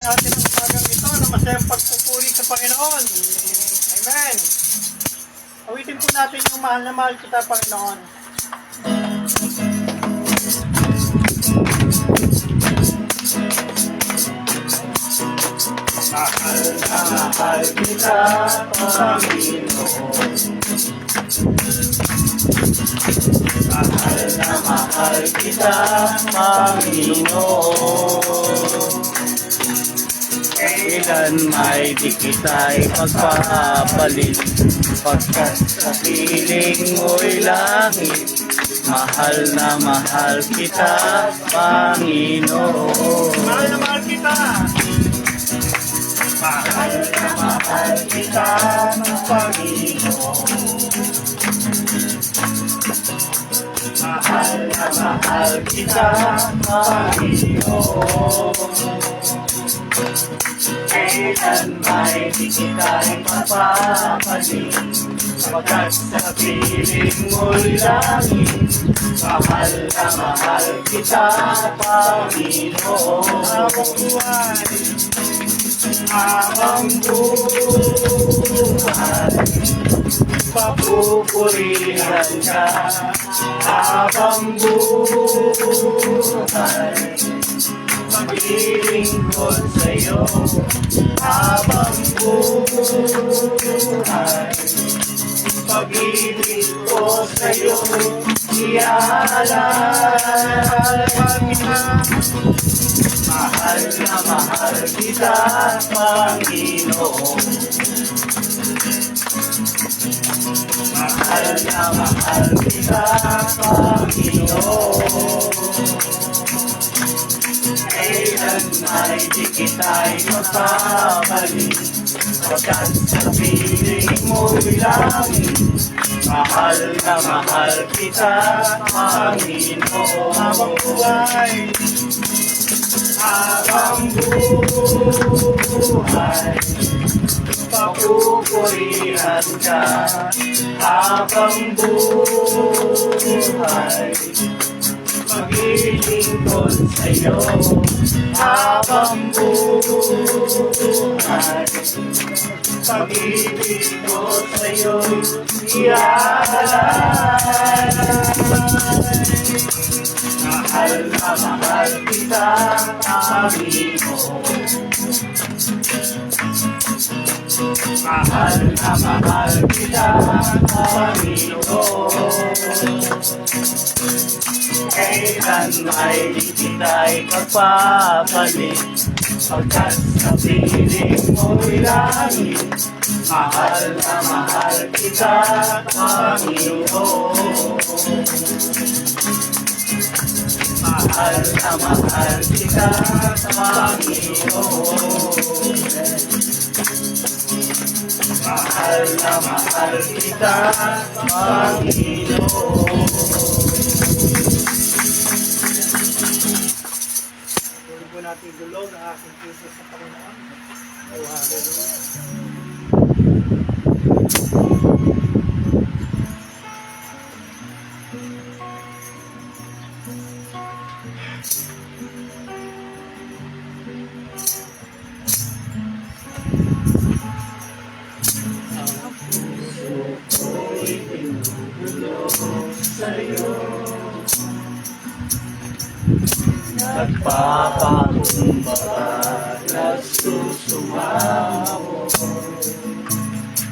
Natin ang umagang ito na masayang pagpupuri sa Panginoon. Amen. Awitin po natin yung mahal na mahal kita, Panginoon. Mahal na mahal kita, Panginoon. Mahal na mahal kita, Panginoon. Kailan may di kita'y magpapalit, pagkat sa piling mo'y langit. Mahal na mahal kita, Panginoon. Mahal na mahal kita. Mahal na mahal kita, Panginoon. Mahal na mahal kita, Panginoon. Kailan may di kita'y mapapalit, pagkat sa piling mo'y langit. Mahal na mahal kita, Panginoon. Habang buhay. Habang buhay, papupurihan ka. Habang buhay, maglilingkod sa'yo. Habang buhay, pag-ibig ko sa'yo iaalay. Mahal na mahal kita, Panginoon. Mahal na mahal kita, Panginoon. Kailan may di kita'y mapabalik, pagkat sa piling mo'y langit. Mahal na mahal kita, Panginoon. Habang buhay. Habang buhay, papupurihan ka. Habang buhay, maglilingkod sa'yo. Habang buhay, pag-ibig ko sa'yo iaalay. Mahal na mahal kita, Panginoon. Mahal na mahal kita, Panginoon. Kailan may di kita'y magpapalit, pagkat sa piling mo'y langit. Mahal na mahal kita, Panginoon. Mahal na mahal kita, Panginoon. Mahal na mahal kita, Panginoon. Tuloy po natin dulog ang aking puso sa Panginoon. Oh, hallelujah. Nagpapakumbaba, nagsusumawo,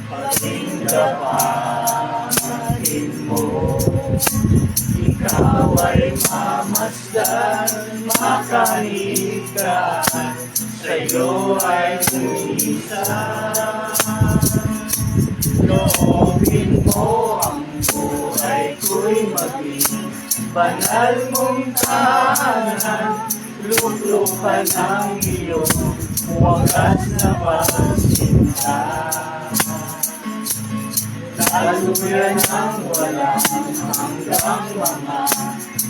paging dapatin mo. Ikaw ay mamasdan, makanikan, sa'yo ay tumisan. Loobin mo ang buhay ko'y maging banal mong tahanan. Luklukan ang iyong wagas na pagsinta. Laluyan ang walang hanggang mga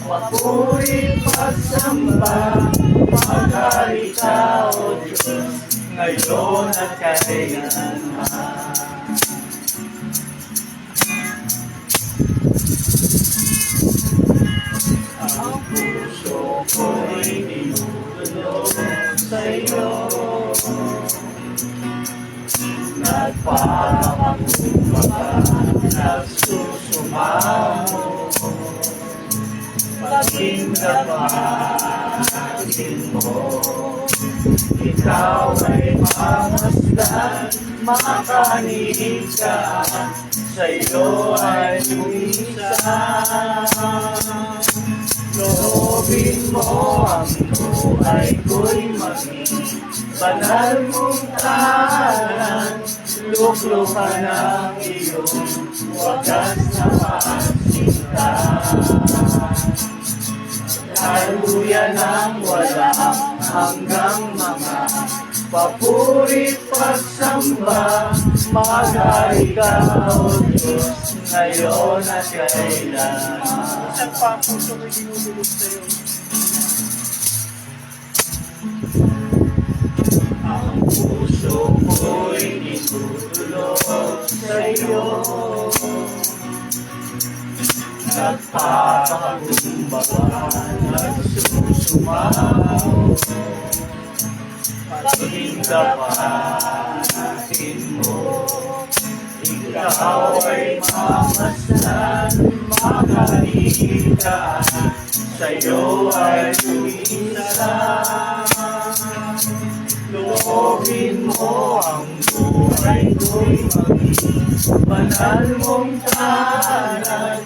papuri pagsamba. Maghari ka, O Diyos, ngayon at kailanman. Ang puso ko'y inulog sa'yo. nagpapakumbaba, nagsusumamo, maging gabahin mo. Ikaw ay mamasdan, makaniig ka, sa'yo ay lumisan. Loobin mo ang buhay ko'y maging banal mong tahanan. Luklukan ang iyong wagas na pagsinta. Daluyan ang walang hanggang mga papuri pagsamba. Magay ka, O Diyos, ngayon at kailan. Isang pa ang puso ko'y dinudulog sa'yo. Ang puso ko'y nitutulog sa'yo. Nagpapakumbaba, nagsusumaw, maging gabahin mo. Ikaw ay mamasdan, makaniig ka, sa'yo ay lumisan. Loobin mo ang buhay ko'y maging banal mong tahanan.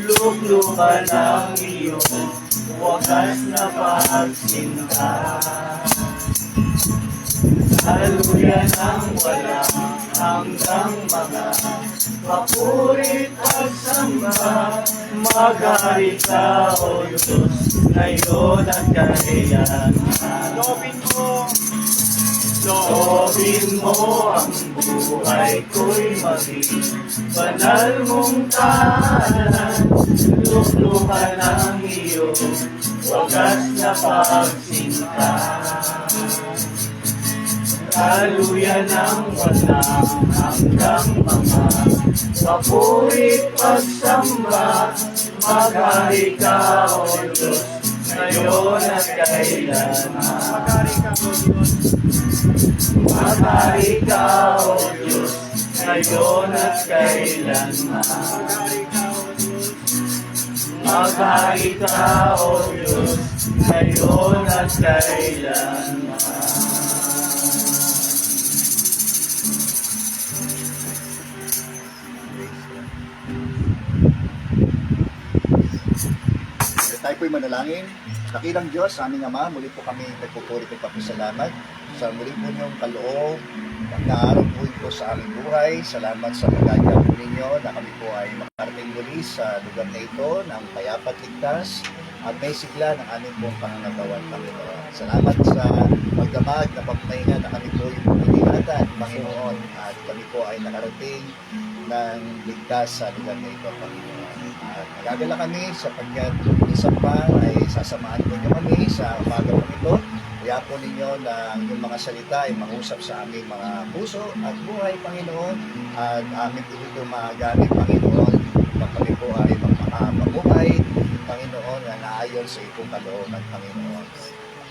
Luklukan ang iyong wagas na pagsinta. Daluyan ang walang hanggang mga papuri pagsamba. Magari ka, O Diyos, ngayon at kailanman. Loobin mo. Loobin mo ang buhay ko'y maging banal mong tahanan. Luklukan ang iyong wagas na pagsinta. Daluyan ang walang hanggang mga papuri pagsamba. Magari ka, O Diyos, ngayon at kailanman. Magari ka, O Diyos. Magari ka, O Diyos, ngayon at kailanman. Magari ka, O Diyos. Magari ka, O Diyos, ngayon at kailanman. Tayo po'y manalangin. Dakilang Diyos, aming Ama, muli po kami nagpupuri at papasalamat sa muli po niyong kaloob na araw po ito sa aming buhay. Salamat sa pagkakita po ninyo na kami po ay makarating muli sa lugar na ito ng payapat ligtas at may sigla ng aming pong pangangatawan, Panginoon. Salamat sa magdamag na pagpahinga na kami po yung pumilingatan, Panginoon, at kami po ay nakarating ng ligtas sa lugar na ito, Panginoon. At nagagala kami sapagkat isang pa ay sasamahan po niyo kami sa umaga po ito. Kaya po ninyo na yung mga salita ay mangusap sa aming mga puso at buhay, Panginoon. At amin po ito magamit, Panginoon, na kami po ay magmakabuhay, Panginoon, na naayon sa ipong kalooban, Panginoon.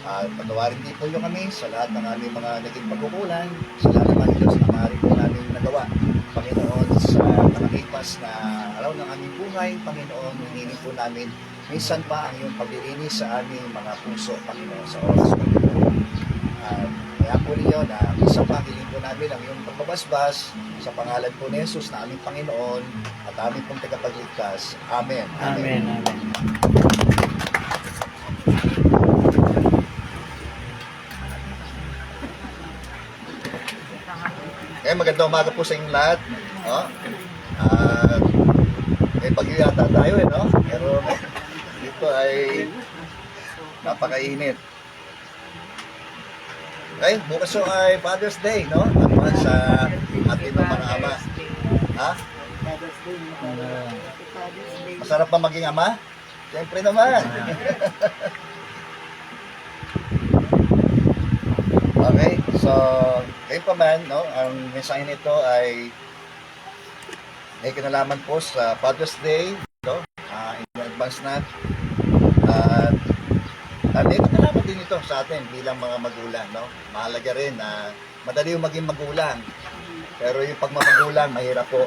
At patawarin din po niyo kami sa lahat ng aming mga naging pagkukulan, sa lahat ng mga Diyos na maaari po namin nagawa, Panginoon, sa nakalipas na araw ng aming buhay, Panginoon, hinihiling po namin minsan pa ang iyong paglilinis sa aming mga puso, Panginoon, sa oras po ito. Kaya po ninyo na minsan pa hiling po namin ang iyong pagbabasbas sa pangalan po ni Jesus na aming Panginoon at aming pong tagapagligtas. Amen. Amen. Amen. Magandang umaga po sa inyong lahat. No? May pagyayata tayo no? Pero dito ay napakainit. Okay, bukas so ay Father's Day, no? At sa ating mga ama. Ha? Masarap ba maging ama? Siyempre naman. Okay, so kayo pa man, no? Ang mensahe nito ay may kinalaman po sa Father's Day, no? In advance na. At At may kasalanan din ito sa atin bilang mga magulang, no? Mahalaga rin na madali yung maging magulang. Pero yung pagmamagulang, mahirap po.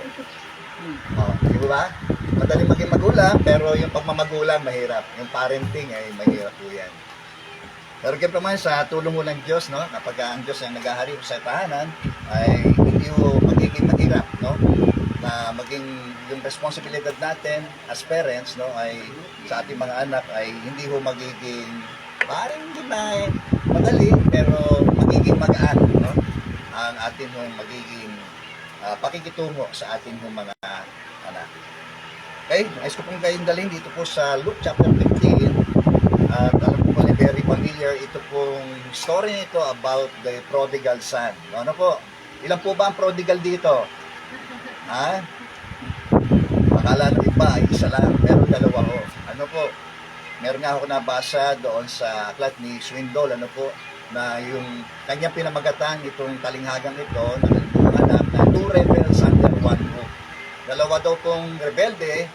Di ba? Madali maging magulang, pero yung pagmamagulang, mahirap. Yung parenting ay mahirap po yan. Pero kaya naman sa tulong mo ng Diyos, no? Kapag ang Diyos ang naghahari sa tahanan, ay hindi mo magiging mahirap, no? Na maging yung responsibilidad natin as parents, no, ay sa ating mga anak ay hindi ho magiging parang hindi na madali, pero magiging magaan, no? Ang atin hong magiging pakikitungo sa atin hong mga anak. Okay, nais ko pong kayong dalhin dito po sa Luke chapter 15. At alam po pala, very familiar ito pong story nito about the prodigal son. Ano po? Ilan po ba ang prodigal dito? Ha? Akala ng iba ay isa lang, pero dalawa ho. Ano po? Meron nga ako nabasa doon sa aklat ni Swindoll, ano po, na yung kanyang pinamagatan, itong talinghagang ito, na anak na two rebels under one roof. Dalawa daw pong rebelde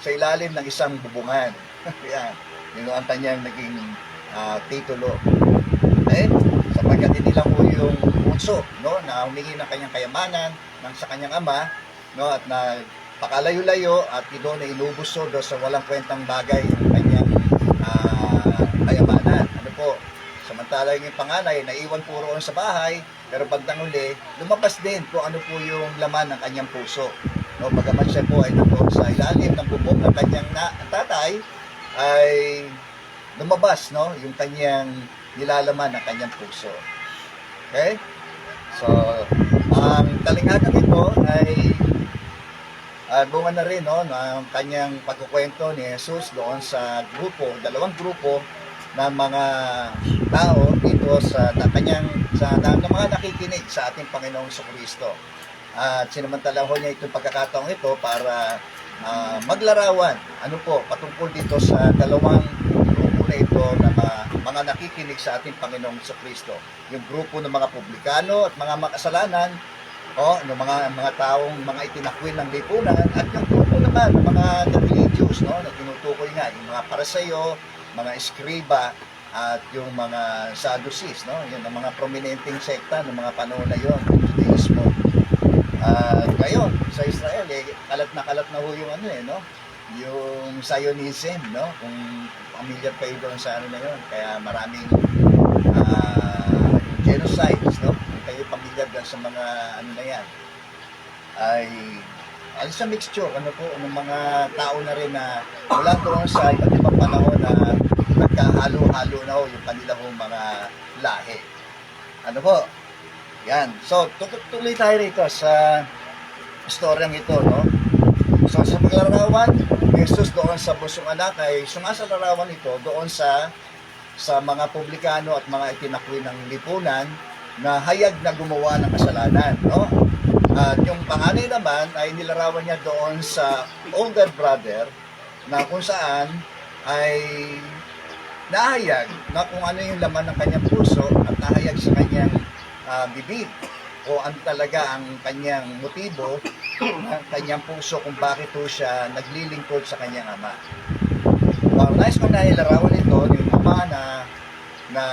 sa ilalim ng isang bubungan. Yan. Yun ang kanyang naging titulo. Eh, sapagkat hindi lang po yung bunso, no, na humingi ng kanyang kayamanan sa kanyang ama, no, at na pakalayo-layo at doon na inubos doon sa walang kwentang bagay yung kanyang kayamanan. Ano po? Samantala yung panganay, naiwan po roon sa bahay, pero pagdang uli, lumabas din kung ano po yung laman ng kanyang puso. No, bagamat siya po ay nandoon sa ilalim ng bubong ng kanyang tatay, ay lumabas, no, yung kanyang nilalaman ng kanyang puso. Okay? So, ang talinghagang ito ay bunga na rin, no, ng kanyang pagkukwento ni Jesus doon sa grupo, dalawang grupo ng mga tao dito sa mga nakikinig sa ating Panginoong Jesucristo. At sinamantala ho niya itong pagkakataong ito para maglarawan, ano po, patungkol dito sa dalawang grupo na ito na mga nakikinig sa ating Panginoong Jesucristo. Yung grupo ng mga publikano at mga makasalanan, ng mga taong mga itinakwil ng lipunan, at yung grupo naman ng mga religious, no, na tinutukoy nga, yung mga Pariseo, mga Eskriba, at yung mga Sadducees, no, yun ang mga prominenteng sekta ng mga panahon na yun, Judaismo. Ngayon, sa Israel, kalat na ho yung no? Yung Zionism, no? Kung familiar kayo doon sa na yun. Kaya maraming genocides, no? Kung kayo familiar doon sa mga na yan. Ay sa mixture, po, ng mga tao na rin na mula doon sa iba't ibang panahon na nagkahalo-halo na ho yung kanila hong mga lahi. Ano po? Yan. So, tuloy tayo rito sa storyang ito, no? So, sa paglarawan, Jesus doon sa busong anak ay sumasalarawan ito doon sa mga publikano at mga itinakwil ng lipunan na hayag na gumawa ng kasalanan, no? At yung panganay naman ay nilarawan niya doon sa older brother na kung saan ay nahayag na kung ano yung laman ng kanyang puso at nahayag sa kanyang bibig o ano talaga ang kanyang motibo ng kanyang puso kung bakit po siya naglilingkod sa kanyang ama. Nais kong nailarawan ito yung ama na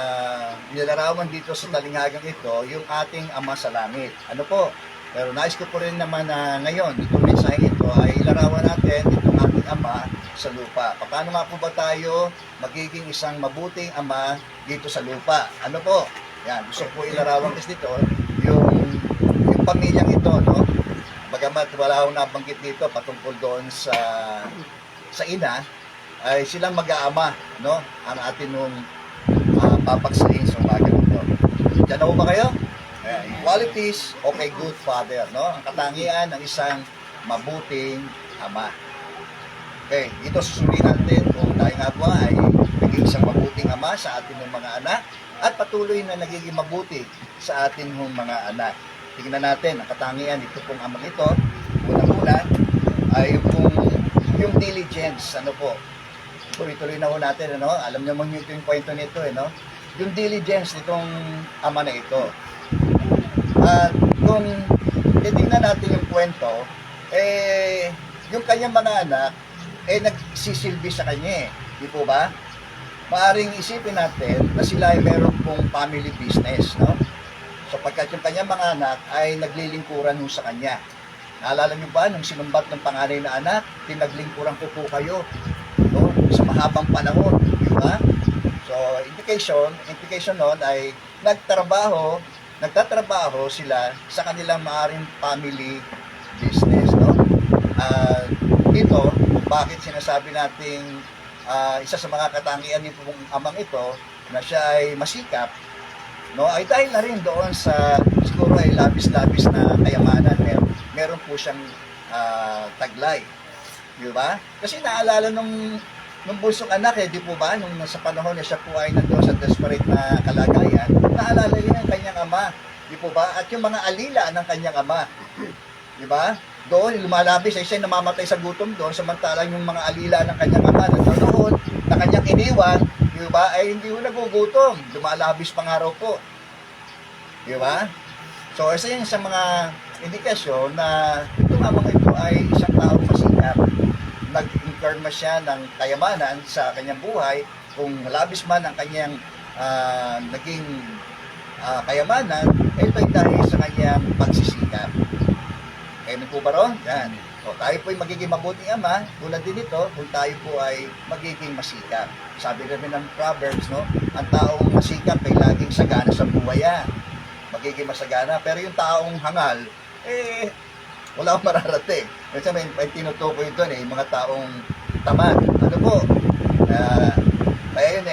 nilarawan dito sa talinghagang ito yung ating Ama sa Langit. Ano po? Pero nais ko po rin naman na ngayon itong mensahe ito ay ilarawan natin itong ating Ama sa lupa. Paano nga po ba tayo magiging isang mabuting ama dito sa lupa? Ano po? Yan, gusto po ilarawan kasi dito yung pamilyang ito, no? Bagamat wala akong nabanggit dito patungkol doon sa ina, ay silang mag-aama, no? Ang atin nung papagsahin sa umaga nito. Diyan na po ba kayo? Qualities of a good father, no? Ang katangian ng isang mabuting ama. Okay, dito susuriin natin kung tayo nga po ay naging isang mabuting ama sa atin ng mga anak at patuloy na nagiging mabuti sa atin ng mga anak. Tingnan natin ang katangian ito pong amang ito. Una-una ay yung diligence, ano po. Tuloy-tuloy na po natin, ano? Alam niyo man yung kwento nito, no? Yung diligence nitong ama na ito. At kung titingnan natin yung kwento, yung kanyang mga anak, nagsisilbi sa kanya, di po ba? maaring isipin natin na sila ay meron pong family business, no? Sapagkat yung kanyang mga anak ay naglilingkuran ho sa kanya. Naalala niyo ba, nung sinumbat ng panganay na anak, pinaglingkuran ko po kayo, no? Sa mahabang panahon, di ba? So, implication nun ay nagtatrabaho sila sa kanilang maaring family business, no? Dito, bakit sinasabi nating isa sa mga katangian nitong amang ito na siya ay masikap, no, ay dahil na rin doon sa siguro ay labis-labis na kayamanan. Meron po siyang taglay, di ba? Kasi naalala nung bunsong anak, di po ba, nung nasa panahon na siya po ay nandoon sa desperate na kalagayan, naalala niya ang kanyang ama, di po ba? At yung mga alila ng kanyang ama, di ba? Doon, lumalabis ay siya namamatay sa gutom doon, samantalang yung mga alila ng kanyang ama doon, na kanyang iniwan, di ba, ay hindi ko nagugutom. Lumalabis pa nga raw po. Di ba? So, isa yan sa mga indikasyon na itong amang ito ay isang taong masikap. Nag-incarna siya ng kayamanan sa kanyang buhay. Kung labis man ang kanyang naging kayamanan, ito ay dahil sa kanyang pagsisikap. Kaya po ba ron? Yan. O, tayo po ay magiging mabuting ama, tulad din ito, kung tayo po ay magiging masikap. Sabi rin ng Proverbs, no? Ang taong masikap ay laging sagana sa buhay yan. Magiging masagana. Pero yung taong hangal, wala akong mararating. Kasi may tinutukoy doon yung mga taong tamad. Ano po? Kaya yun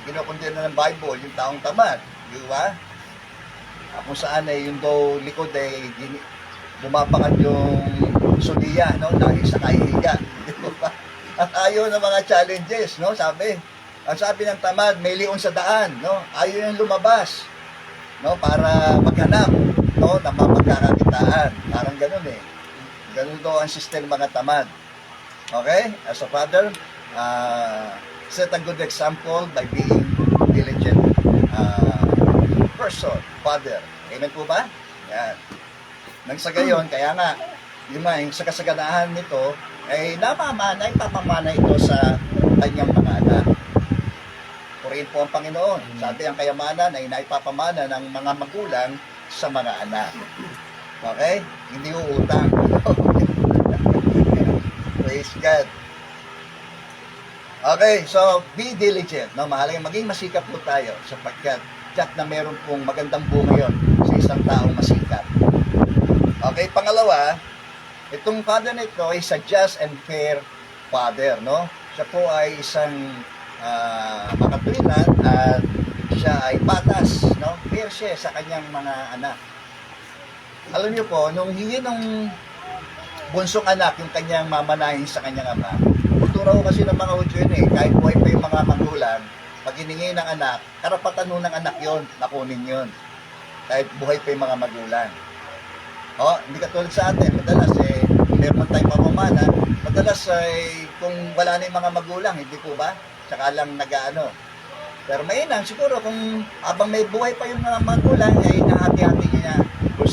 kinukundi na ng Bible, yung taong tamad. Di ba? Kung saan yung daw likod bumabangat yung suliya, no? Dahil sa kahihiga. At ayaw ng mga challenges, no? Ang sabi ng tamad, may leon sa daan, no? Ayaw yung lumabas, no? Para maghanap, no? Na mapagkakakitaan. Parang ganun Ganun daw ang system ng mga tamad. Okay? As a father, set a good example by being diligent person, father. Amen po ba? Yan. Nang sa gayon, kaya nga, yung sa kasaganahan nito, ay ipapamana ito sa kanyang mga anak. Purihin po ang Panginoon. Sabi ang kayamanan ay naipapamana ng mga magulang sa mga anak. Okay? Hindi uutang. Praise God. Okay, so be diligent. No? Mahalagang maging masikap po tayo sapagkat tiyak na meron pong magandang bunga yun sa isang taong masikap. Okay, pangalawa, itong father na ito ay a just and fair father, no? Siya po ay isang makatuwiran at siya ay patas, no? Fair siya sa kanyang mga anak. Alam niyo po, nung hingi ng bunsong anak yung kanyang mamanahin sa kanyang ama, kultura ko kasi ng mga Hudyo yun kahit buhay pa yung mga magulang, pag hiningi ng anak, karapatan nun ng anak yon, nakunin yon. Kahit buhay pa yung mga magulang. Hindi katulad sa atin, madalas meron tayong pamamana, madalas kung wala na yung mga magulang, hindi po ba? Tsaka lang nag-ano. Pero mainam, siguro kung abang may buhay pa yung mga magulang, ay nahati-hati niya kung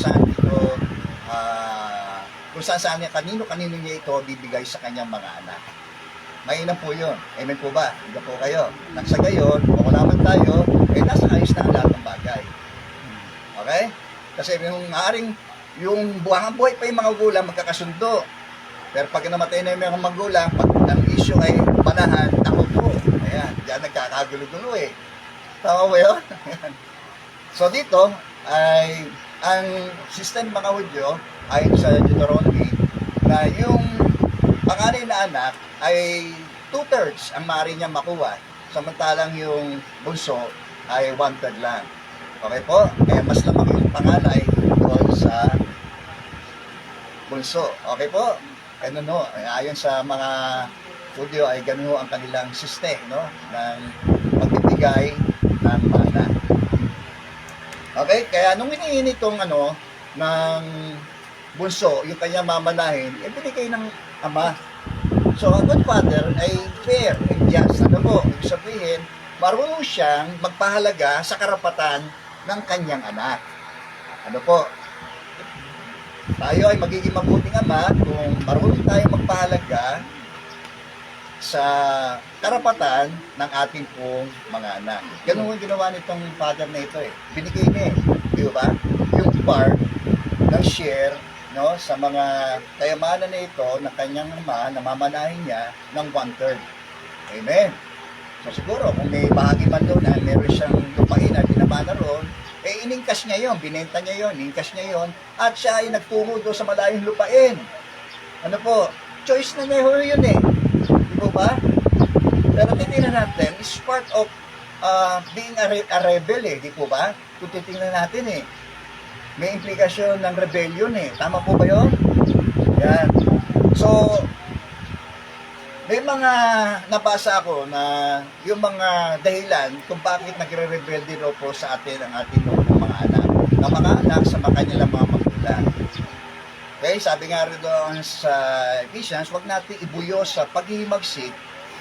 saan niya, kanino niya ito bibigay sa kanyang mga anak. Mainam po yun. Amen po ba? Hindi po kayo. Nasa gayon, kung wala man tayo, nasa ayos na ang lahat ng bagay. Okay? Kasi yung buhay pa yung mga magulang magkakasundo. Pero pag namatay na yung mga magulang, pag ang issue ay panahan, ako po. Ayan, diyan nagkakagulo-gulo Tama ba yun? So dito, ay ang system mga Hudyo ay sa Deuteronomy na yung panganay na anak ay 2/3 ang maaari niya makuha. Samantalang yung bunso ay 1/3 lang. Okay po? Kaya mas lamang yung panganay doon sa bunso. Okay po? Ganun no. Ayon sa mga Hudyo ay ganun ang kanilang system, no? Ng pagbibigay ng mana. Okay? Kaya nung hinihingi itong ng bunso, yung kanyang mamanahin, binigay ng ama. So, ang good father ay fair and just. Ano po? Ibig sabihin, marunong siyang magpahalaga sa karapatan ng kanyang anak. Ano po? Tayo ay magiging mabuting ama kung marunong tayo magpahalaga sa karapatan ng ating pong mga anak. Ganun ang ginawa nitong father na ito eh. Binigay niya eh. Di ba? Yung part ng share, no, sa mga kayamanan na ito ng kanyang ama, namamanahin niya ng 1/3. Amen. So siguro, kung may bahagi man doon na meron siyang lupain na dinamana roon, eh iningkas niya yon, binenta niya yon, iningkas niya yon, at siya ay nagtungo doon sa malayong lupain. Ano po, choice na niya yun eh. Di po ba? Pero titingnan natin, it's part of being a rebel eh, di po ba? Kung titingnan natin eh, may implikasyon ng rebellion eh. Tama po ba yun? Yan. So, may mga nabasa ako na yung mga dahilan kung bakit nagre-rebelde daw po sa atin ang ating mga anak. Ang mga anak sa kanilang mga magulang. Okay, sabi nga rin doon sa Ephesians, huwag natin ibuyo sa paghihimagsik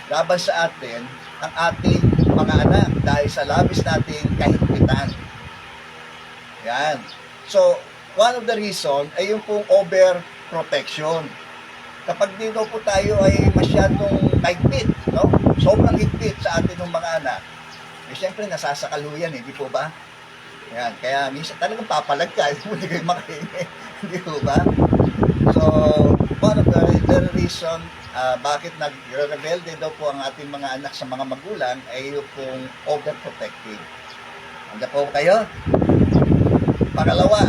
laban sa atin ang ating mga anak dahil sa labis nating kahigpitan. Yan. So, one of the reason ay yung pong overprotection. Kapag dito po tayo ay masyadong higpit, no? Sobrang higpit sa atin ng mga anak, eh syempre nasasakaluyan eh, di po ba? Yan, kaya minsan talagang papalag ka, hindi kayo makahingi, di po ba? So, one of the reason bakit nag-rebelde daw po ang ating mga anak sa mga magulang ay yung pong overprotective. Handa po kayo? Pangalawa,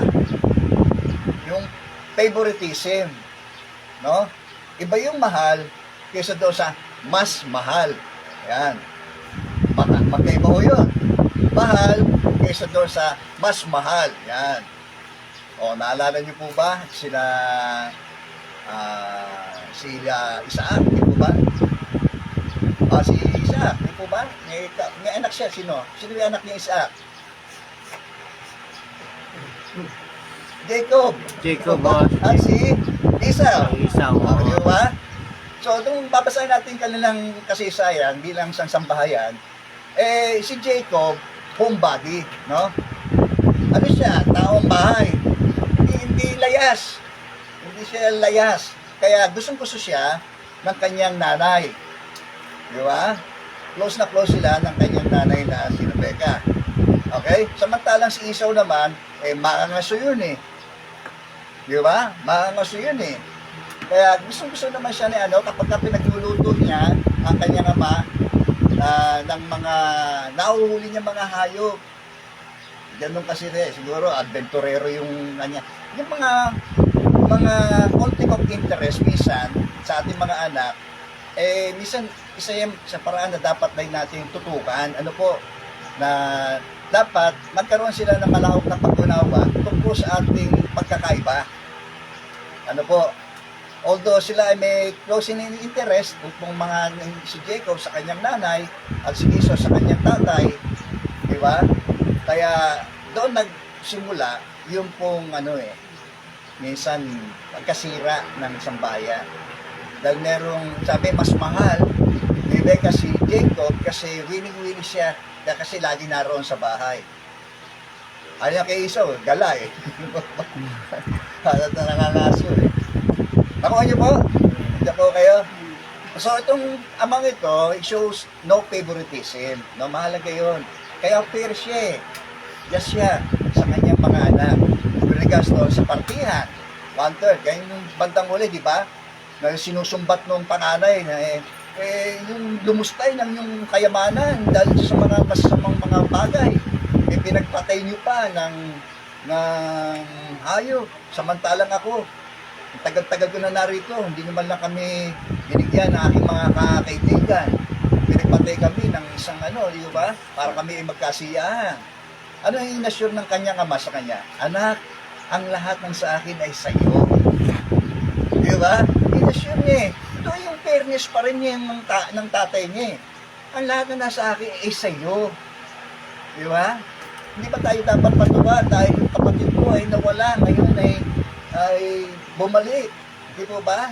yung favoritism, no? Iba yung mahal kaysa doon sa mas mahal. Yan. Magkaiba ho yun. Mahal kaysa doon sa mas mahal. Yan. O, naalala niyo po ba sila Isaac, di po ba? Si Isaac, di po ba? May anak siya, sino? Sino yung anak ni Isaac? Jacob. Jacob, At si Esau. Esau. Di ba? So, itong babasahin natin kanilang kasaysayan bilang isang sambahayan, eh, si Jacob, homebody, no? Ano siya? Taong bahay. Hindi layas. Hindi siya layas. Kaya gustong-gusto siya ng kanyang nanay. Di ba? Close na close sila ng kanyang nanay na si Rebecca. Okay? Samantalang si Esau naman, eh, maangaso yun eh. Di ba? Maangaso yun eh. Kaya gusto naman siya ni kapag pinagluluto niya ang kanyang ama ng mga nauhuli niya mga hayop. Ganun kasi siguro adventurero yung kanya. Yung mga conflict of interest minsan sa ating mga anak, eh minsan isa yan sa paraan na dapat din natin tutukan. Ano po, na dapat magkaroon sila ng malawak na pag-unawa tungkol sa ating pagkakaiba. Ano po, although sila ay may close in interest, kung si Jacob sa kanyang nanay at si Esau sa kanyang tatay, di ba? Kaya doon nagsimula yung pong minsan pagkasira ng isang bayan. Dahil merong, sabi, mas mahal ni Rebecca si Jacob kasi winning siya kasi lagi naroon sa bahay. Ano kay Esau, gala eh. Halat na nangangaso eh. Nakuha niyo po? Hindi po kayo? So itong amang ito, it shows no favoritism. No, mahalaga yun. Kaya fair siya eh. Just siya sa kanyang mga anak. With regards to sa partihan, 1/3. Kaya yung bandang uli, di ba? Na sinusumbat nung panganay na yung lumustay ng yung kayamanan dahil sa mga masasamang mga bagay. Pinagpatay niyo pa ng hayop. Samantalang ako, tagal-tagal ko na narito, hindi naman lang kami binigyan ng aking mga kaibigan. Pinagpatay kami ng isang di ba? Para kami ay magkasiyahan. Ano yung inassure ng kanyang ama sa kanya? Anak, ang lahat ng sa akin ay sa iyo. Di ba? Inassure niya. Ito yung fairness pa rin niya ng tatay niya. Ang lahat na nasa akin ay sa iyo. Di ba? Hindi ba tayo dapat patuwa dahil yung kapatid ko ay nawala, ngayon ay bumalik. Di po ba?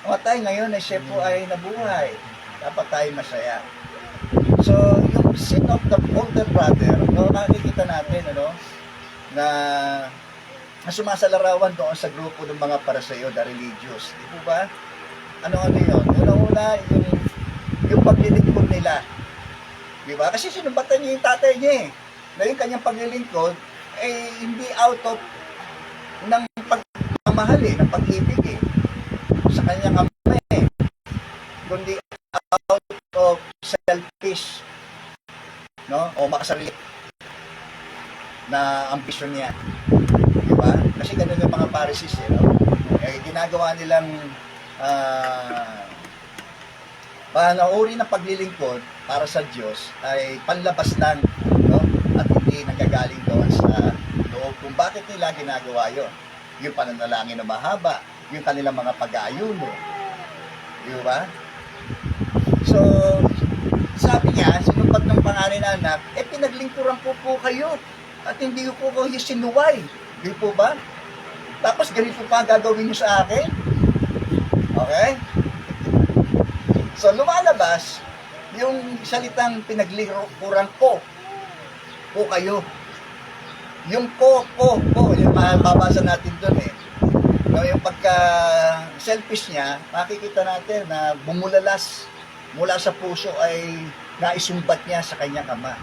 Matay ngayon ay siya po ay nabuhay. Dapat tayo masaya. So, yung sin of the older brother, nakikita natin, na sumasalarawan doon sa grupo ng mga Pariseo, the religious. Di po ba? Ano yun? Una-una, yung yung paglilingkod nila. Di ba? Kasi sinumbatan niya yung tatay niya eh. Na yung kanyang paglilingkod, eh, hindi out of ng pagmamahal eh, ng pag-ibig eh. Sa kanyang ama eh. Kundi out of selfish, no? O makasarili na ambisyon niya. Di ba? Kasi ganun yung mga Pharisees eh, no? Eh, ginagawa nilang uri ng paglilingkod para sa Diyos ay panlabas lang, no? At hindi nanggagaling doon sa loob kung bakit nila ginagawa yon. Yung pananalangin na mahaba, yung kanilang mga pag-aayuno. Di ba? So, sabi niya, sinumpat ng panganay na anak, eh pinaglingkuran ko po kayo at hindi ko po kayo sinuway. Di po ba? Tapos ganito pa gagawin niyo sa akin. Okay? So, lumalabas yung salitang pinaglingkuran ko kayo. Yung ko, yung mababasa natin doon eh. No, yung pagka-selfish niya, makikita natin na bumulalas mula sa puso ay naisumbat niya sa kanyang ama.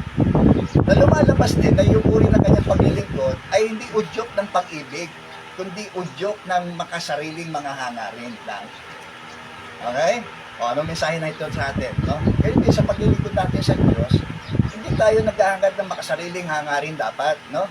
Na lumalabas din na yung uri ng kanyang paglilingkod ay hindi udyok ng pag-ibig, kundi udyok ng makasariling mga hangarin lang. Okay? O anong mensahe na ito sa atin? No? Kaya din sa paglilingkod natin sa Diyos, hindi tayo naghahangad ng makasariling hangarin dapat, no?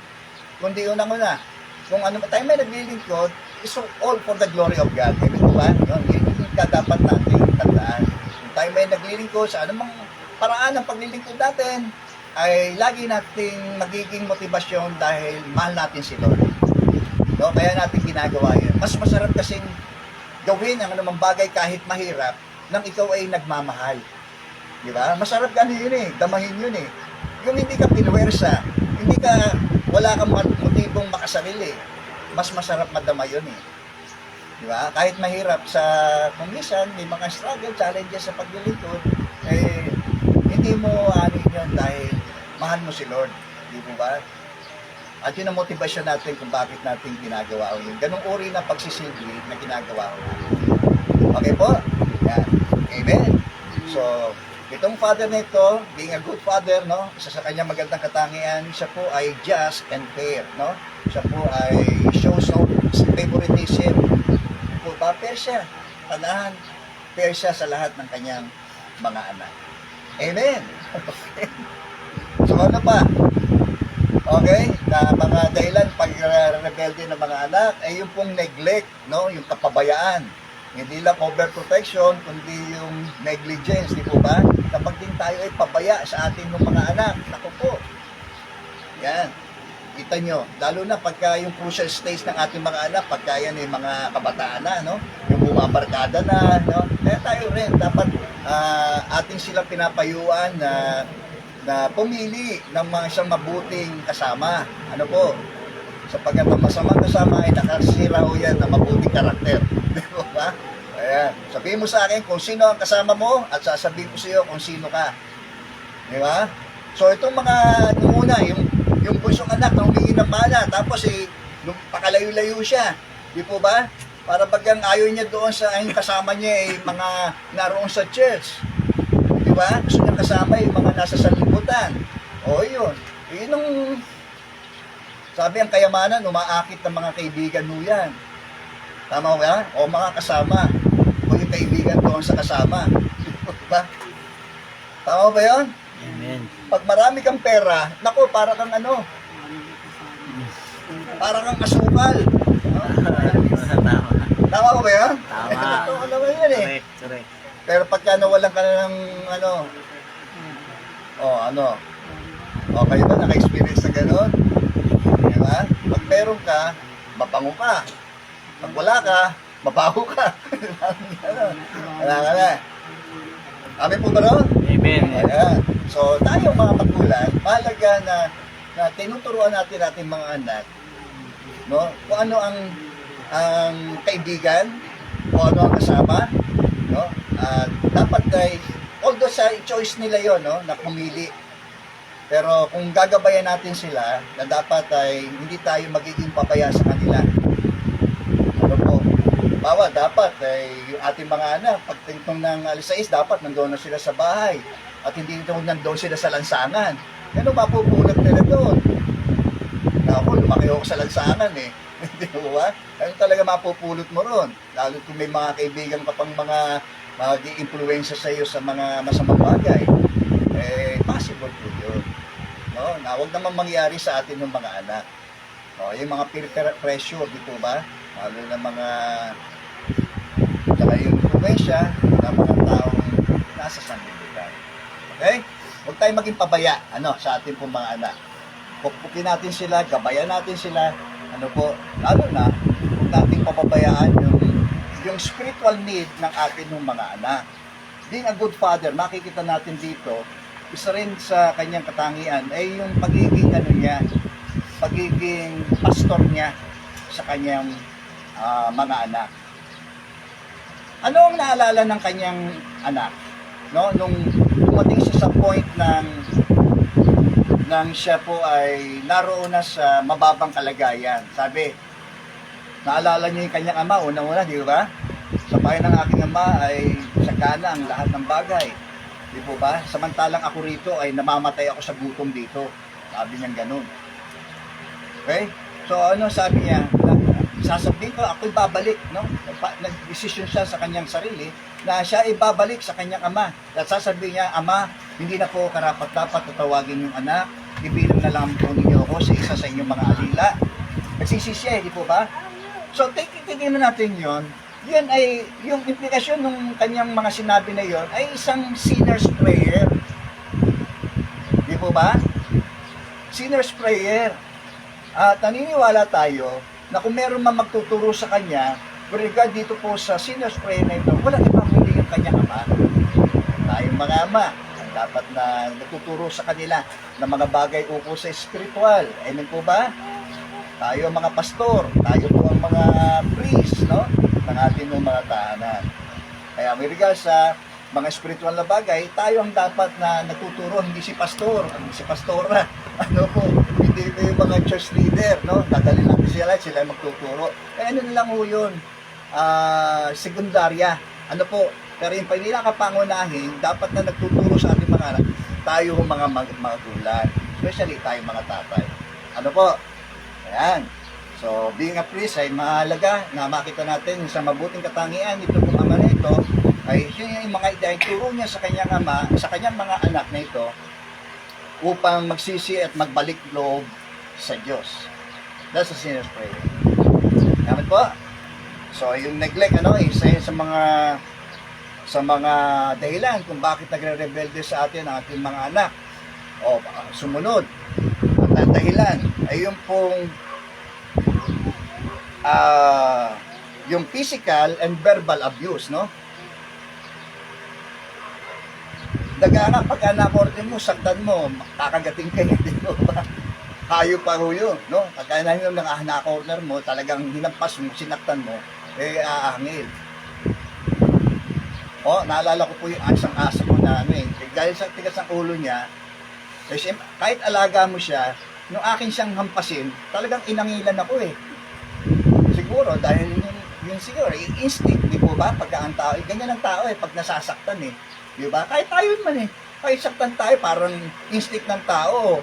Kundi unang-una, kung ano tayo may naglilingkod, is all for the glory of God. Hindi ko ba? Yun yung dapat natin tandaan. Kung tayo may naglilingkod sa anumang paraan ng paglilingkod natin, ay lagi nating magiging motibasyon dahil mahal natin si Lord. No? Kaya natin ginagawa yun. Mas masarap kasing gawin ang anumang bagay kahit mahirap nang ikaw ay nagmamahal. Di ba? Masarap gano'n yun eh. Damahin yun eh. Yung hindi ka pinuwersa, wala kang motibong makasarili. Mas masarap madama yun eh. Di ba? Kahit mahirap kung minsan may mga struggle, challenges sa paglilingkod, eh, hindi mo anin yun dahil mahal mo si Lord. Di ba? At yun ang motivasyon natin kung bakit natin ginagawa o yun. Ganong uri na pagsisilbi na ginagawa ko natin. Okay po? Yan. Amen. So, itong father na ito, being a good father, no? Isa sa kanyang magandang katangian, siya po ay just and fair, no? Siya po ay shows no favoritism. Po ba? Fair siya. Panahan. Fair siya sa lahat ng kanyang mga anak. Amen. Okay. So, ano pa? Okay? Na mga dahilan pag-rebelde ng mga anak ay yung pong neglect, no? Yung kapabayaan. Hindi lang overprotection, kundi yung negligence, di po ba? Kapag din tayo ay pabaya sa ating mga anak, naku po. Yan. Kita nyo, lalo na pagka yung crucial stage ng ating mga anak, pagka yan ay mga kabataan na, no? Yung bumabarkada na, no? Kaya tayo rin, dapat ating silang pinapayuan na pumili ng mga isang mabuting kasama. Ano po? Sapagkat ang masamang kasama ay nakasira ho yan ng mabuting karakter. Di ba? Ayan. Sabihin mo sa akin kung sino ang kasama mo at sasabihin ko sa iyo kung sino ka. Di ba? So itong mga yung una, yung bunsong anak na humingi ng mana, tapos nung pakalayo-layo siya. Di po ba? Para bagang ayaw niya doon sa yung kasama niya mga naroon sa church. Di ba? Gusto niya kasama yung mga nasa sanlibutan. O yun. Yun ang sabi ang kayamanan, umaakit ng mga kaibigan mo yan. Tama ba? O mga kasama. O yung kaibigan doon sa kasama. Diba? Tama ba yun? Amen. Pag marami kang pera, naku, para kang para kang asukal. Tama. Tama ba yun? Tama. Totoo naman yun eh. Correct. Pero pagka nawalan ka na ng o kayo ba naka-experience na gano'n? Diba? Pag meron ka, mapango ka. Pag wala ka, mabaho ka. Wala ka na. Amin po ba ron? Amen. Ayan. So, tayong mga magulang, mahalaga na tinuturuan natin ating mga anak, no? Kung ano ang kaibigan, kung ano ang kasama, no? Dapat ay, although sa choice nila yon, no, na pumili. Pero kung gagabayan natin sila, na dapat ay hindi tayo magiging pabaya sa kanila. Ano po? Halimbawa, dapat yung ating mga anak, pagtingtong ng alas 6, dapat nandoon na sila sa bahay. At hindi ito nandoon sila sa lansangan. Ano mapupulot nila doon? Ako, lumaki ako sa lansangan eh. Di ba? Ano talaga mapupulot mo ron? Lalo kung may mga kaibigan ka pang mga mag-i-influensya sa iyo sa mga masamang bagay. Possible po yun. No? Na huwag naman mangyari sa atin ng mga anak. No? Yung mga peer pressure, di po ba? Lalo na mga saka yung influensya ng mga taong nasa sanlibutan. Okay? Huwag tayong maging pabaya sa ating pong mga anak. Pupukin natin sila, gabayan natin sila, lalo na, huwag nating papabayaan yung spiritual need ng atin ng mga anak. Being a good father, makikita natin dito, isa rin sa kanyang katangian ay yung pagiging pagiging pastor niya sa kanyang mga anak. Ano ang naalala ng kanyang anak? No, nung dumating siya sa point nang siya po ay naroon na sa mababang kalagayan. Sabi, naalala niyo yung kanyang ama, unang-una, di ba? Sa bahay ng aking ama ay sakana ang lahat ng bagay. Di po ba? Samantalang ako rito ay namamatay ako sa gutom dito. Sabi niya ganun. Okay? So sabi niya? Sasabihin ko, ako'y babalik, no? Nag-desisyon siya sa kanyang sarili na siya ay babalik sa kanyang ama. At sasabihin niya, Ama, hindi na po karapat-dapat tatawagin yung anak. Ibilang na lang po ninyo ako sa isa sa inyong mga alila. Nagsisisi siya, di po ba? So, tignan natin yon. Yan ay, yung implikasyon ng kanyang mga sinabi na yon ay isang sinner's prayer. Di po ba? Sinner's prayer. At naniniwala tayo na kung meron man magtuturo sa kanya, with regard dito po sa sinner's prayer na ito, wala ibang hindi yung kanyang ama. Tayong mga ama, ang dapat na nagtuturo sa kanila ng mga bagay ukol sa spiritual. Amen po ba? Tayo ang mga pastor, tayo po ang mga priest, no? Ng ating mga tahanan. Kaya with regard sa mga spiritual na bagay, tayo ang dapat na nagtuturo, hindi si pastor, hindi si pastora. Hindi ito yung mga church leader, no? Dadali natin sila magtuturo. Kaya ano na lang ho yun? Sekundarya. Pero yung pinakapangunahin, dapat na nagtuturo sa ating mga anak, tayo mga magulang, especially tayo mga tatay. Ayan. So, being a priest ay mahalaga na makita natin sa mabuting katangian ito kung ama na ito, ay yun yung mga ituro niya sa kanyang ama, sa kanyang mga anak na ito, upang magsisi at magbalik loob sa Diyos. That's a sinner's prayer. Amen po. So, yung neglect, isa yun sa mga dahilan kung bakit nagre-rebelde sa atin ang ating mga anak. Sumunod. At ang dahilan ay yung pong yung physical and verbal abuse, no? Daga pag anak-order mo, saktan mo, kakagating kayo, di ba? Hayop pa ho yun, no? Pagka ng anak-order mo, talagang hinampas mo, sinaktan mo, aangil. Naalala ko po yung isang aso ko na dahil sa tigas ng ulo niya, kahit alaga mo siya, nung akin siyang hampasin, talagang inangilan ako eh. Siguro, dahil yung siguro, yung instinct, di po ba? Pagka ang tao, ganyan ang tao pag nasasaktan eh. Di ba? Kahit tayo man kahit saktan tayo, parang instinct ng tao,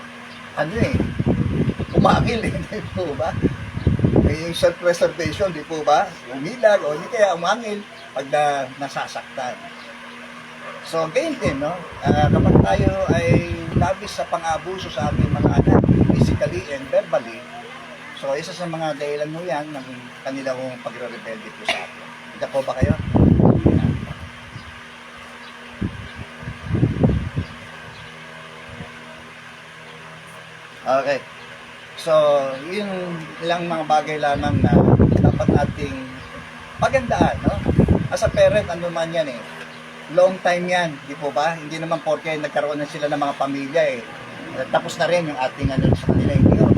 umangil di po ba? Yung self-preservation, di po ba? Umilag, o hindi kaya umangil pag nasasaktan. So, ganyan din, no? Kapag tayo ay labis sa pang-abuso sa ating mga anak, physically and verbally, so isa sa mga dahilan mo yan ng kanilang pagre-rebelde po sa atin. Hindi po ba kayo? Okay. So, yun lang mga bagay lamang na dapat nating pagandaan, no? As a parent, ano man yan long time yan, di po ba? Hindi naman porke nagkaroon na sila ng mga pamilya tapos na rin yung ating sa kanila hindi yun.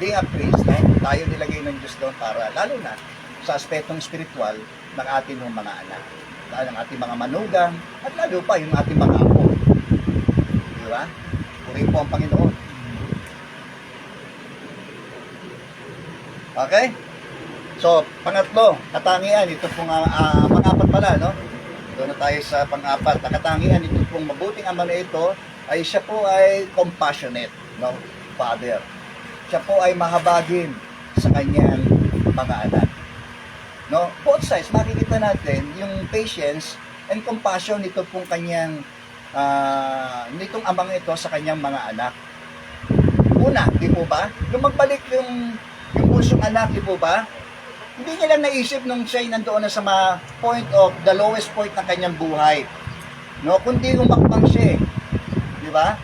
Being a priest, tayo nilagay ng Diyos doon para, lalo na sa aspetong spiritual ng ating mga anak, ng ating mga manugang, at lalo pa yung ating mga apo. Di ba? Purihin po ang Panginoon. Okay? So, pangatlo, katangian, ito pong pang-apat pala, no? Doon na tayo sa pang-apat. Ang katangian, ito pong mabuting ama na ito, ay siya po ay compassionate, no? Father. Siya po ay mahabagin sa kanyang mga anak. No? Both sides, makikita natin yung patience and compassion nito pong kanyang nitong amang ito sa kanyang mga anak. Una, di po ba? Nung magbalik yung pusong anak, di po ba? Hindi niya lang naisip nung siya nandoon na sa point of the lowest point ng kanyang buhay. No, kundi umakbang siya. Di ba?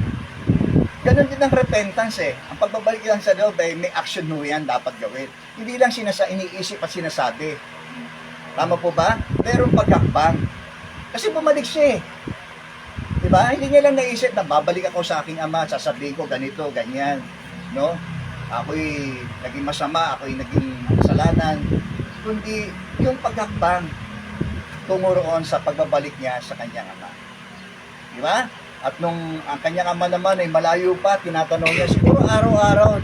Ganon din ang repentance eh. Ang pagbabalik lang sa loob ay may action mo yan dapat gawin. Hindi lang iniisip at sinasabi. Tama po ba? Merong paghakbang. Kasi bumalik siya eh. Di ba? Hindi niya lang naisip na babalik ako sa aking ama, sasabihin ko ganito, ganyan. No? Ako'y naging masama, ako'y naging kasalanan. Kundi yung paghakbang tungo roon sa pagbabalik niya sa kanyang ama. Di ba? At nung ang kanyang ama naman ay malayo pa, tinatanong niya, siguro araw-araw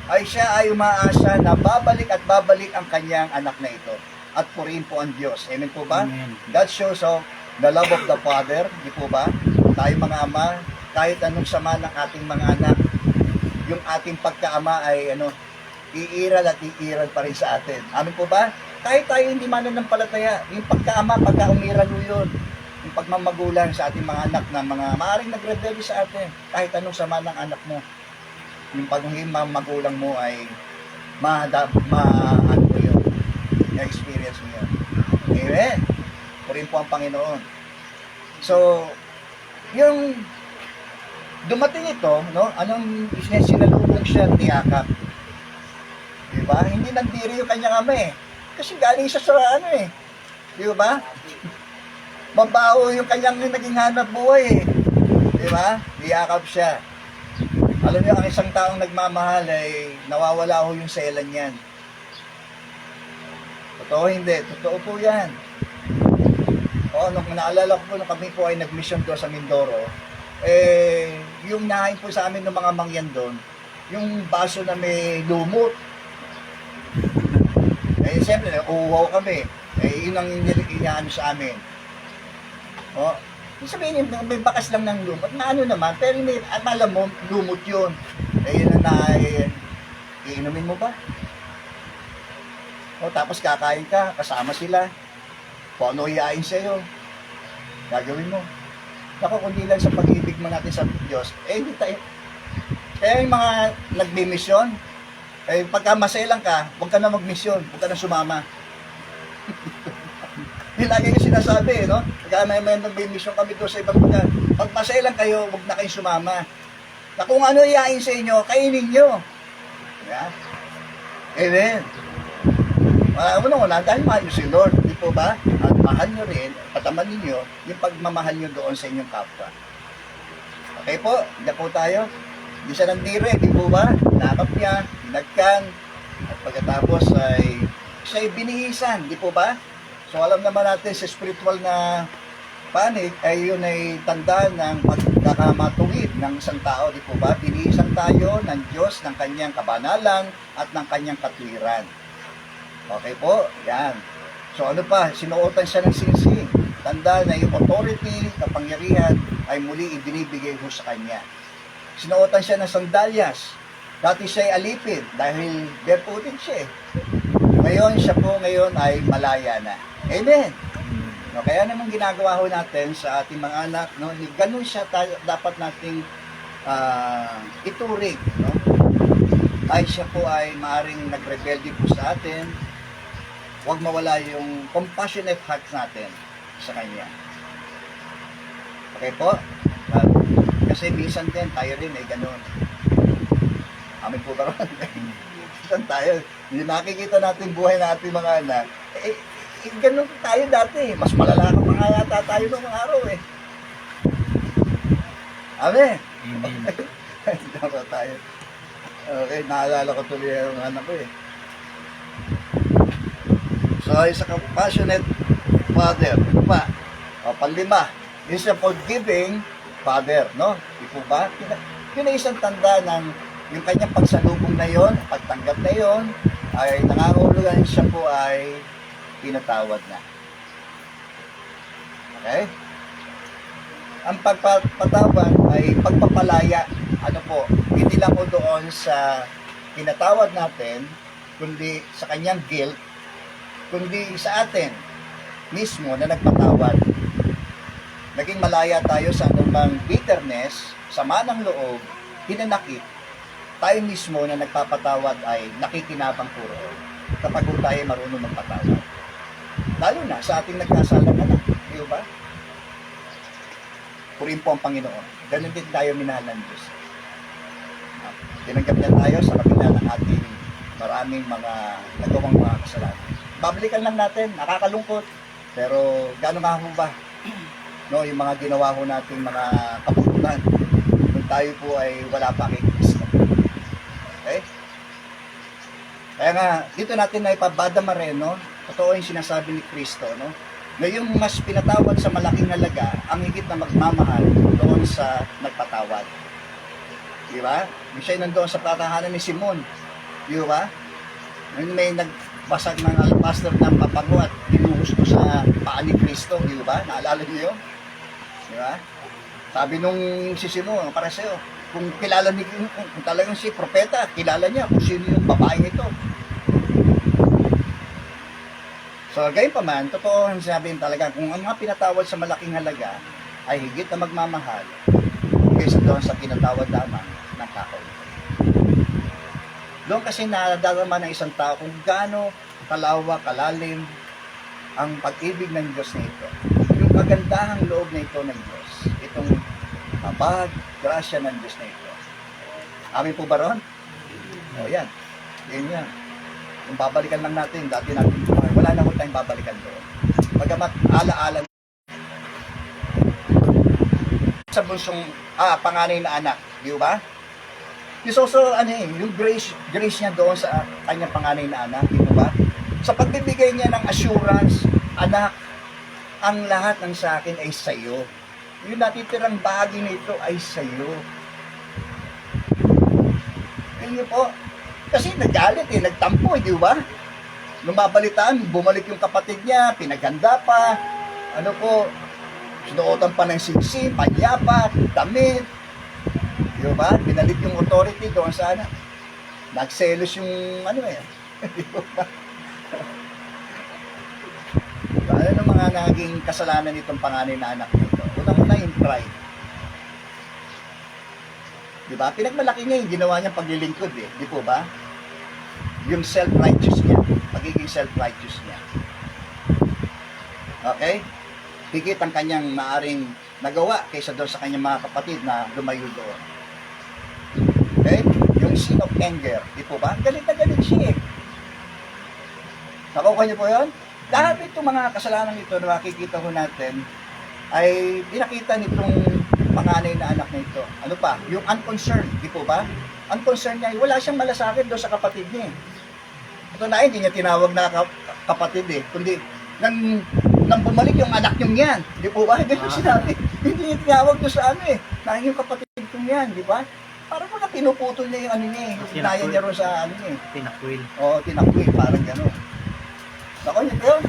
ay siya ay umaasa na babalik at babalik ang kanyang anak na ito. At purihin po ang Diyos. Amen po ba? Amen. That shows of the love of the Father. Di po ba? Tayo mga ama, kahit anong sama ng ating mga anak, yung ating pagkaama ay iiral at iiral pa rin sa atin. Amen po ba? Kahit tayo hindi mananampalataya, yung pagkaama, pagkaumiral mo yun. Yung pagmamagulang sa ating mga anak na mga maaaring nagrebelde sa atin, kahit anong sama ng anak mo, yung pagiging magulang mo ay na-experience mo yun. Amen. Purin po ang Panginoon. So, yung dumating ito, no? Anong sinalubong siya niyakap? Diba? Hindi nandiri yung kanyang ama eh. Kasi galing siya sa Diba? Mabaho yung kanyang naging hanap buhay eh. Diba? Niyakap siya. Alam niyo, ang isang taong nagmamahal ay nawawala ho yung selan niyan. Totoo hindi? Totoo po yan. Nung naalala ko po, nung kami po ay nag-mission doon sa Mindoro, yung nahain po sa amin ng mga mangyan doon, yung baso na may lumot. Siyempre, uuhaw kami. Yun ang inaano sa amin. Sabihin niyo, may bakas lang ng lumot. Na ano naman, pero may, alam mo, lumot yun. Yun na iinumin mo ba? Tapos kakain ka, kasama sila. Kung ano iain sa'yo, gagawin mo. Ako, kundi lang sa pag-ibig mo natin sa Diyos, hindi tayo. Kaya yung mga nagmi-mission, pagka maselang ka, huwag ka na mag-mission, huwag ka na sumama. Yung lagi yung sinasabi, no? Pagka may nagmi-mission kami doon sa ibang lugar, pag maselang kayo, huwag na kayong sumama. Na kung ano iain sa inyo, kainin nyo. Yeah? Amen. Una, dahil mahal nyo si Lord, di po ba? At mahal nyo rin, pataman ninyo yung pagmamahal nyo doon sa inyong kapwa. Okay po, hindi po tayo. Hindi siya nandire, di po ba? Nakap niya, binagkan, at pagkatapos ay siya ay binihisan, di po ba? So alam naman natin sa spiritual na panig ay yun ay tanda ng pagkakamatuwid ng isang tao, di po ba? Binihisan tayo ng Diyos, ng kanyang kabanalan at ng kanyang katwiran. Okay po, yan. So ano pa, sinuotan siya ng singsing. Tanda na yung authority, kapangyarihan ay muli ibinibigay ho sa kanya. Sinuotan siya ng sandalyas. Dati siya ay alipid dahil barefooted siya eh. Ngayon, siya po ngayon ay malaya na. Amen. No, kaya naman ginagawa ho natin sa ating mga anak, no, ganun siya dapat nating ituring, no? Ay siya po ay maaring nagrebelde po sa atin, huwag mawala yung compassionate heart natin sa kanya. Okay po? Kasi minsan din tayo rin ay ganun. Amin po ba ron? Minsan tayo, hindi nakikita natin buhay na ating mga anak. Ganun tayo dati. Mas malala ka pa nga yata tayo ng mga araw eh. Amen? Dapat tayo. Okay, naalala ko tuloy yung anak ko eh. So, isa compassionate father. Ito pa. Panlima, is a forgiving father, no? Di po ba? Yun ay isang tanda ng yung kanyang pagsalubong na yon, pagtanggap na yon, ay nangangahulugan siya po ay pinatawad na. Okay? Ang pagpapatawad ay pagpapalaya. Ano po, hindi lang po doon sa pinatawad natin, kundi sa kanyang guilt, kundi sa atin mismo na nagpatawad. Naging malaya tayo sa anumang bitterness, sama ng loob, hinanakit. Tayo mismo na nagpapatawad ay nakikinabang puro kapag tayo marunong magpatawad. Lalo na sa ating nagkasalang anak, di ba? Purihin po ang Panginoon. Ganun din tayo minahal ng Diyos. Tinanggap niya tayo sa kabila ng ating maraming mga nagawang mga kasalanan. Babalikan lang natin, nakakalungkot. Pero gano'n nga ho ba? No, yung mga ginawa ko nating mga kapulutan, kung tayo po ay wala pa kay Kristo. Okay? Kaya nga, dito natin na ipabadama rin, no? Totoo yung sinasabi ni Kristo, no? Na yung mas pinatawad sa malaking halaga, ang higit na magmamahal doon sa nagpatawad. Di ba? Siya nandoon sa platahanan ni Simon. Di ba? Nung may nagbasag ng alabaster ng papango at dinuhos ko sa paa ni Kristo, di ba? Naalala niyo yun? Di ba? Sabi nung si Simon, para sa'yo, kung kilala ni, kung talagang si propeta, kilala niya kung sino yung babaeng ito. So, gayon pa man, totoo ang sabihin talaga, kung ang mga pinatawad sa malaking halaga ay higit na magmamahal kaysa doon sa pinatawad lamang ng tao. Doon kasi nadadarama ng isang tao kung gaano kalawak, kalalim ang pag-ibig ng Diyos na ito. Yung kagandahang loob na ito ng Diyos. Itong habag, grasya ng Diyos na ito. Amin po ba ron? O yan. Yan yan. Kung babalikan lang natin, dati natin buhay, wala na ko tayong babalikan doon. Pagamat ala-ala sa bunsong panganay na anak, di ba? Yung also, yung grace niya doon sa kanyang panganay na anak, di ba? Sa pagbibigay niya ng assurance, anak, ang lahat ng sa akin ay sa'yo. Yung natitirang bahagi nito ay sa'yo. Ayun po. Kasi nagalit nagtampo di ba? Nung mabalitaan, bumalik yung kapatid niya, pinaganda pa, sinuotan pa ng siksi, panyapa, damit, di ba? Binalik yung authority doon sa anak. Nagselos yung di ba? Ano ng mga naging kasalanan nitong panganay na anak nito? Unang-una yung pride. Di ba? Pinagmalaki niya yung ginawa niyang paglilingkod di po ba? Yung self-righteous niya, magiging self-righteous niya. Okay? Higit ang kanyang maaring nagawa kaysa doon sa kanyang mga kapatid na lumayo doon. Okay? Yung sin of anger, di po ba? Galit na galit siya Nakuha niyo po yun? Lahat itong mga kasalanan ito na makikita ko natin ay pinakita nitong panganay na anak na ito. Ano pa? Yung unconcerned, di po ba? Unconcerned niya, wala siyang malasakit doon sa kapatid niya. Ito na, hindi niya tinawag na kapatid kundi nang bumalik yung anak niyong yan. Di po ba? Ganyan sinabi. Hindi niya tinawag doon sa na yung kapatid kong yan, di ba? Parang mga pinuputol niya yung yung naya niya ron sa Tinakwil. Oo, tinakwil, parang gano'n. Naku, yun.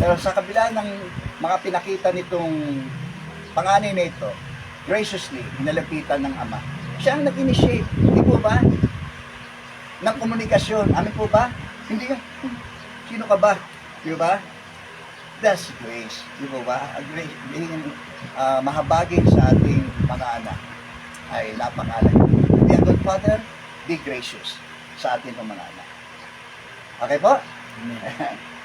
Pero sa kabila ng mga pinakita nitong panganay na ito, graciously, hinalapitan ng ama. Siya ang nag-initiate, hindi po ba? Ng komunikasyon. Amin po ba? Hindi yung, sino ka ba? Di ba? That's grace. Di po ba? Grace, mahabagin sa ating mga anak ay napakalag. Be a good father, be gracious sa ating mga anak. Okay po?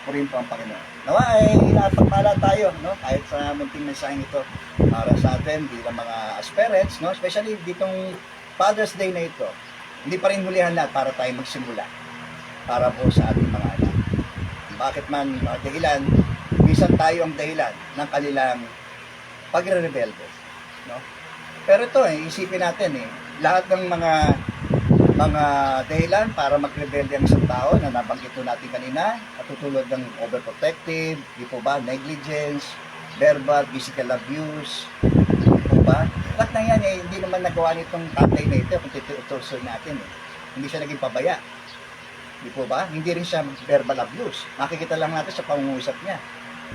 Purihin po ang Panginoon. Nawa ay napagpala tayo, no? Kahit sa munting mensaheng ito para sa atin bilang mga aspirants, no? Especially ditong Father's Day na ito. Hindi pa rin hulihan lahat para tayo magsimula para po sa ating mga anak. Bakit man dahilan, minsan tayo ang dahilan ng kanilang pagre-rebelde, no? Pero ito isipin natin lahat ng mga dahilan para magrebelde ang isang tao na nabanggit natin kanina, katutulad ng overprotective, di po ba, negligence, verbal, physical abuse, di po ba? Lahat na yan hindi naman nagawa nitong tatay na ito kung titutuloy natin. Hindi siya naging pabaya. Di po ba? Hindi rin siya verbal abuse. Makikita lang natin sa pangungusap niya.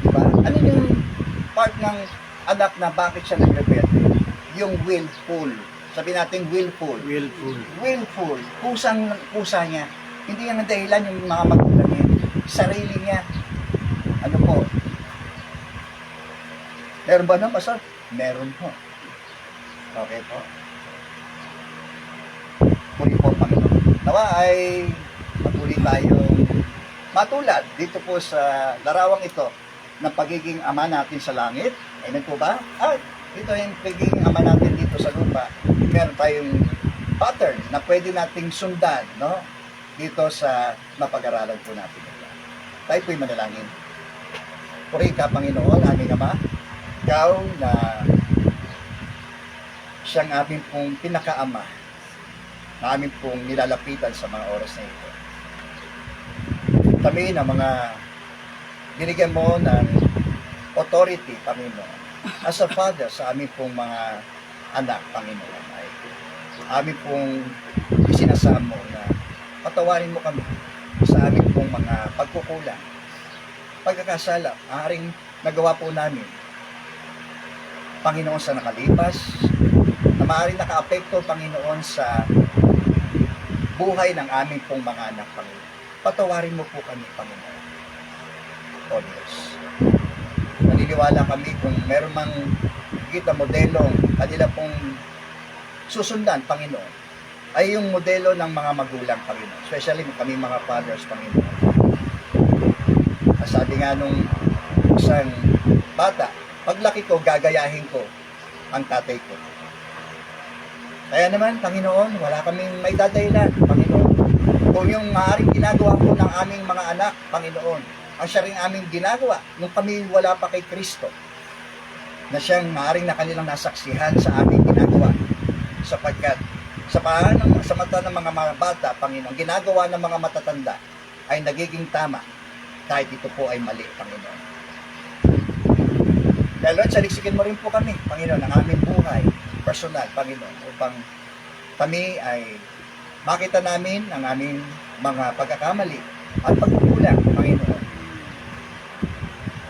Di ba? Ano yung part ng anak na bakit siya nagrebelde? Yung willful. Sabi natin willful. Willful. Willful. Kusa niya. Hindi yan ang dahilan yung mga magulang niya. Sarili niya. Ano po? Meron ba na, Pastor? Meron po. Okay po. Puri po, Panginoon. Nawa ay patuloy tayong matulad dito po sa larawang ito ng pagiging ama natin sa langit. Amen po ba? Ito yung pagiging ama natin dito sa lupa. Meron tayong pattern na pwede nating sundan, no? Dito sa mapag-aralan po natin. Tayo po'y manalangin. Puri ka, Panginoon, aming Ama. Ikaw na siyang aming pong pinakaama na aming pong nilalapitan sa mga oras na ito. Kami na mga binigyan mo ng authority, Panginoon, as a father sa aming pong mga anak, Panginoon, ay aming pong isinasamo na patawarin mo kami sa aming pong mga pagkukulang, pagkakasala, maaaring nagawa po namin, Panginoon, sa nakalipas, na maaaring nakaapekto, Panginoon, sa buhay ng aming pong mga anak, Panginoon. Patawarin mo po kami, Panginoon. O Diyos. Naniniwala kami kung meron mang higit na modelong kanila pong susundan, Panginoon, ay yung modelo ng mga magulang, Panginoon. Especially kami mga fathers, Panginoon. Sabi nga nung isang bata, paglaki ko, gagayahin ko ang tatay ko. Kaya naman, Panginoon, wala kaming may dadahilan, Panginoon. Kung yung maaaring ginagawa po ng aming mga anak, Panginoon, ang siya rin aming ginagawa nung kami wala pa kay Kristo, na siyang maaaring na kanilang nasaksihan sa aming ginagawa, sapagkat sa mata ng mga bata, Panginoon, ginagawa ng mga matatanda ay nagiging tama kahit ito po ay mali, Panginoon. Dahil Lord, saliksikin mo rin po kami, Panginoon, ang aming buhay, personal, Panginoon, upang kami ay makita namin ang aming mga pagkakamali at pagkukulang, Panginoon,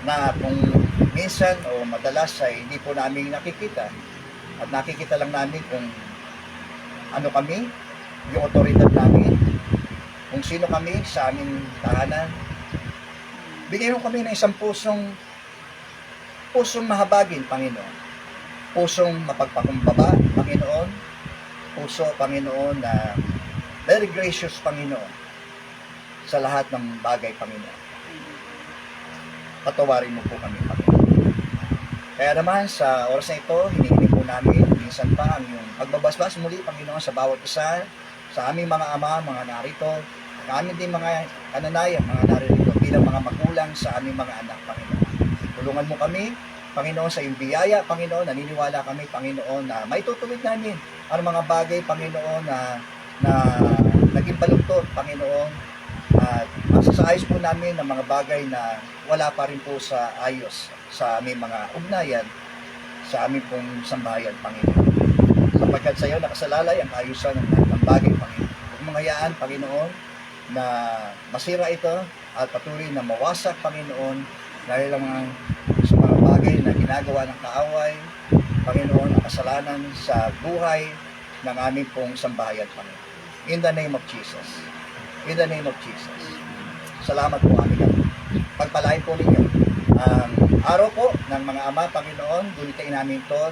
na kung minsan o madalas ay hindi po namin nakikita at nakikita lang namin kung ano kami, yung otoridad namin, kung sino kami sa aming tahanan. Bigyan mo kami ng isang pusong mahabagin, Panginoon. Pusong mapagpakumbaba, Panginoon. Puso, Panginoon, na very gracious, Panginoon, sa lahat ng bagay, Panginoon. Patawarin mo po kami, Panginoon. Kaya naman, sa oras na ito, hinihiling po namin, minsan pa, ang iyong pagbabasbas muli, Panginoon, sa bawat isa, sa aming mga ama, mga narito, ang aming din mga kananayan, mga narito, bilang mga magulang sa aming mga anak, Panginoon. Tulungan mo kami, Panginoon, sa iyong biyaya, Panginoon. Naniniwala kami, Panginoon, na may tutuwid namin ang mga bagay, Panginoon, na naging baluktot, Panginoon, at masasaayos po namin ng mga bagay na wala pa rin po sa ayos sa aming mga ugnayan, sa aming pong sambahayan, Panginoon. Sapagkat sa iyo nakasalalay ang ayusan ng bagay, Panginoon. Huwag mong hayaan, Panginoon, na masira ito at patuloy na mawasak, Panginoon, dahil lang sa mga bagay na ginagawa ng kaaway, Panginoon, ang kasalanan sa buhay ng aming pong sambahayan, Panginoon. In the name of Jesus. In the name of Jesus. Salamat po, aming Ama. Pagpalain po ninyo ang araw po ng mga ama, Panginoon. Gunitain namin ito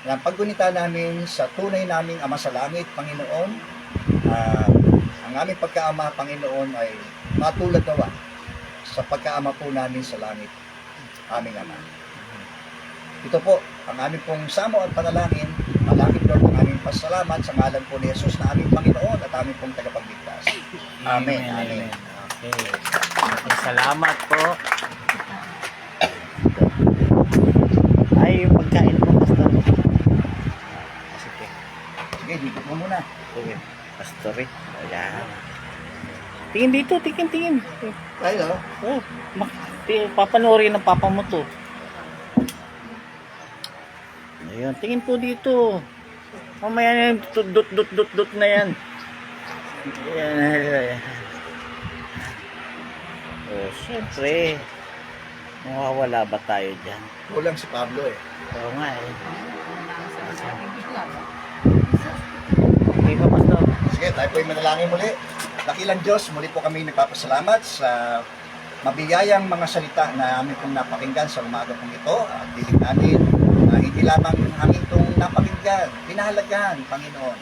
ng paggunita namin sa tunay naming Ama sa langit, Panginoon. Ang aming pagkaama, Panginoon, ay matulad nawa sa pagkaama po namin sa langit, aming Ama. Ito po ang aming pong samo at panalangin. Malangit, Lord, ang aming pasalamat sa ngalan po ni Jesus na aming Panginoon at aming pong tagapagligtas. Amen. Amen. Okay. Salamat po. Ay, yung pagkain mo, Pastor. Sige. Sige, dito po muna. Sige. Pastor, ayan. Tingin dito, tingin. Tayo. Oh, papanoorin ng papa mo to. Ayun, tingin po dito. Mamaya na yung dot na yan. Ayan. Siyempre, mawawala ba tayo dyan? Kulang si Pablo eh. Oo nga eh. Okay pa, Pastor. Sige, tayo po ay manalangin muli. Dakilang Diyos, muli po kami nagpapasalamat sa mabiyayang mga salita na amin pong napakinggan sa umaga pong ito. At dilig namin na hindi lamang amin itong napakinggan, pinahalagahan, Panginoon,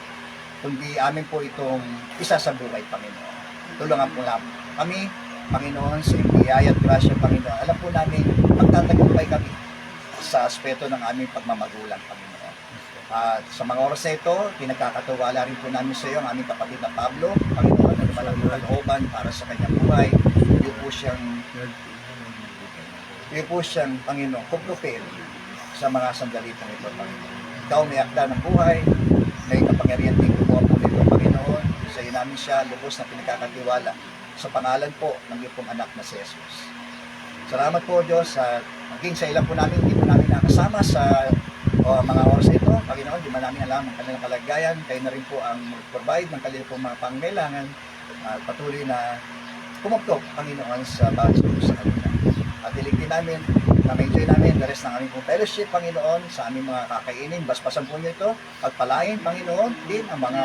kundi amin po itong isa sa buhay, Panginoon. Tulungan po lang kami, Panginoon, sa iyong biyaya at grasya, Panginoon. Alam po namin, magtatagumpay kami sa aspeto ng aming pagmamagulang, Panginoon. At sa mga oras na ito, pinagkakatiwala rin po namin sa iyo ang aming kapatid na Pablo, Panginoon, na lumalang kalooban para sa kanyang buhay. Iyo po siyang, Panginoon, kumpupil sa mga sandali po ito, Panginoon. Ikaw may akda ng buhay, may kapangyarihan din kumuha po nito, Panginoon. Sa iyo namin siya, lubos na pinagkakatiwala sa pangalan po ng iyong pong anak na si Jesus. Salamat po, Diyos, at maging sa ilan po namin, hindi po namin nakasama sa mga oras na ito, Panginoon, di man namin alam ang kanilang kalagayan, kayo na rin po ang provide ng kanilang pong mga pangangailangan at patuloy na kumaptok, Panginoon, sa bawat sa kanila. At iligtin namin, na ma-enjoy namin the rest ng aming pong fellowship, Panginoon, sa aming mga kakainin, baspasan po niyo ito, at palain, Panginoon, din ang mga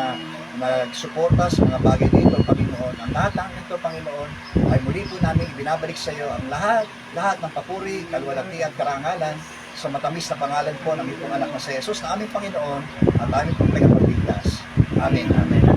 nagsuporta sa mga bagay dito, Panginoon. Ang lahat ng ito, Panginoon, ay muli po namin ibinabalik sa iyo ang lahat ng papuri, kaluwalhati at karangalan sa matamis na pangalan po ng itong anak na si Jesus na aming Panginoon at aming pong tagapagligtas. Amen. Amen.